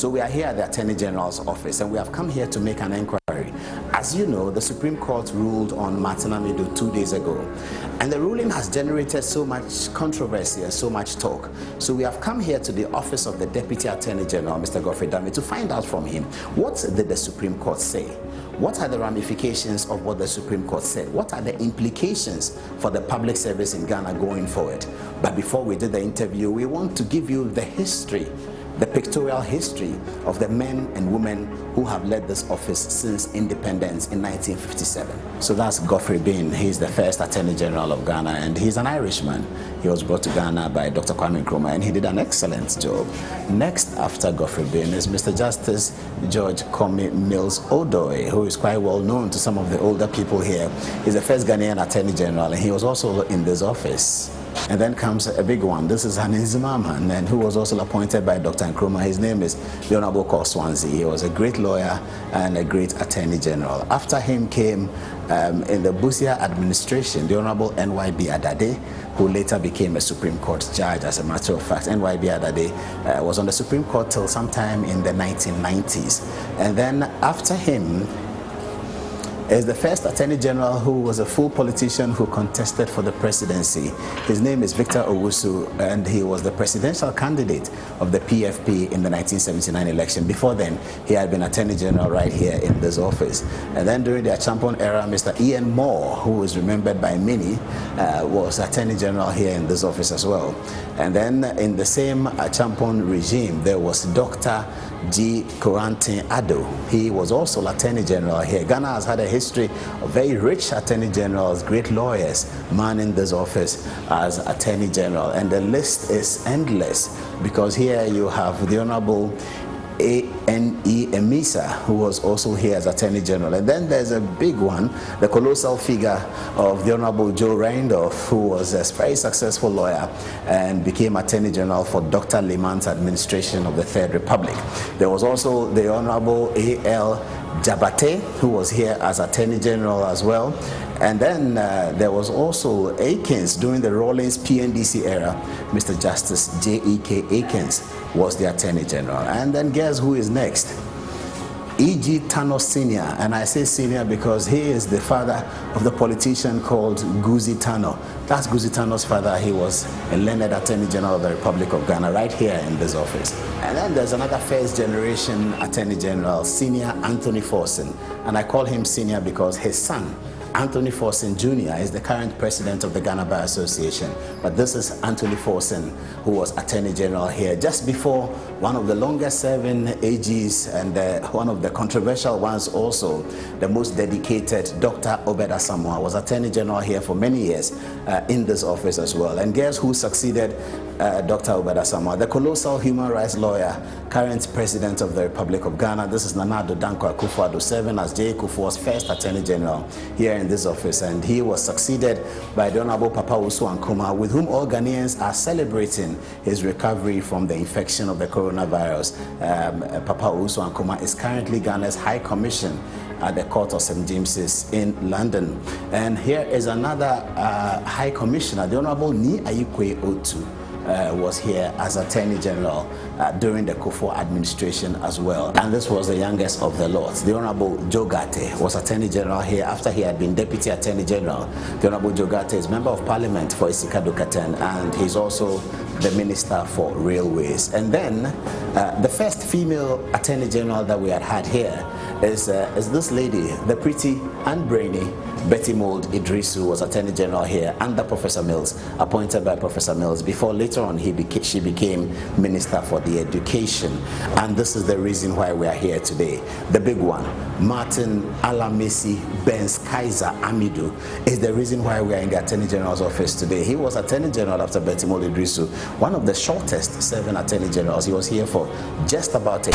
So we are here at the Attorney General's office, and we have come here to make an inquiry. As you know, the Supreme Court ruled on Martin Amidu 2 days ago, and the ruling has generated so much controversy and so much talk. So we have come here to the office of the Deputy Attorney General, Mr. Godfred Dame, to find out from him, what did the Supreme Court say? What are the ramifications of what the Supreme Court said? What are the implications for the public service in Ghana going forward? But before we did the interview, we want to give you the history, the pictorial history of the men and women who have led this office since independence in 1957. So that's Godfred Dame. He's the first Attorney General of Ghana, and he's an Irishman. He was brought to Ghana by Dr. Kwame Nkrumah, and he did an excellent job. Next after Godfred Dame is Mr. Justice George Komi Mills Odoi, who is quite well known to some of the older people here. He's the first Ghanaian Attorney General, and he was also in this office. And then comes a big one. This is Hanin Zimmerman, and who was also appointed by Dr. Nkrumah. His name is the Honorable Swansea. He was a great lawyer and a great Attorney General. After him came, in the Busia administration, the Honorable NYB Adade, who later became a Supreme Court judge. As a matter of fact, NYB Adade was on the Supreme Court till sometime in the 1990s. And then after him is the first Attorney General who was a full politician who contested for the presidency. His name is Victor Owusu, and he was the presidential candidate of the PFP in the 1979 election. Before then, he had been Attorney General right here in this office. And then during the Achampon era, Mr. Ian Moore, who is remembered by many, was Attorney General here in this office as well. And then in the same Achampon regime, there was Dr. G. Korantin Ado. He was also Attorney General here. Ghana has had a history of very rich Attorney Generals, great lawyers manning this office as Attorney General. And the list is endless, because here you have the Honorable A.N.E. Emisa, who was also here as Attorney General. And then there's a big one, the colossal figure of the Honorable Joe Reindorf, who was a very successful lawyer and became Attorney General for Dr. Liman's administration of the Third Republic. There was also the Honorable A.L. Jabate, who was here as Attorney General as well. And then there was also Akins during the Rawlings PNDC era. Mr. Justice J.E.K. Akins was the Attorney General. And then guess who is next? E.G. Tano Sr., and I say senior because he is the father of the politician called Guzi Tano. That's Guzi Tano's father. He was a learned Attorney General of the Republic of Ghana right here in this office. And then there's another first generation Attorney General, Senior Anthony Forson. And I call him senior because his son, Anthony Forson Jr., is the current president of the Ghana Bar Association. But this is Anthony Forson, who was Attorney General here just before one of the longest serving AGs and one of the controversial ones also, the most dedicated, Dr. Obed Asamoah, was Attorney General here for many years in this office as well. And guess who succeeded Dr. Obed Asamoah? The colossal human rights lawyer, current president of the Republic of Ghana. This is Nana Addo Dankwa Akufo-Addo, serving as J. Kufuor's first Attorney General here in this office, and he was succeeded by the Honorable Papa Usu Ankoma, with whom all Ghanaians are celebrating his recovery from the infection of the coronavirus. Papa Usu Ankoma is currently Ghana's High Commission at the Court of St. James's in London. And here is another High Commissioner, the Honorable Ni Ayikwe Otu. Was here as Attorney General during the Kufuor administration as well. And this was the youngest of the lots. The Honorable Joe Gate was Attorney General here after he had been Deputy Attorney General. The Honorable Joe Gate is Member of Parliament for Isikado Katen, and he's also the Minister for Railways. And then the first female Attorney General that we had here is this lady, the pretty and brainy Betty Mould Idrisu, was Attorney General here under Professor Mills, appointed by Professor Mills, before later on she became Minister for the Education. And this is the reason why we are here today. The big one, Martin Alamisi Benz Kaiser Amidu, is the reason why we are in the Attorney General's office today. He was Attorney General after Betty Mould Idrisu, one of the shortest serving Attorney Generals. He was here for just about a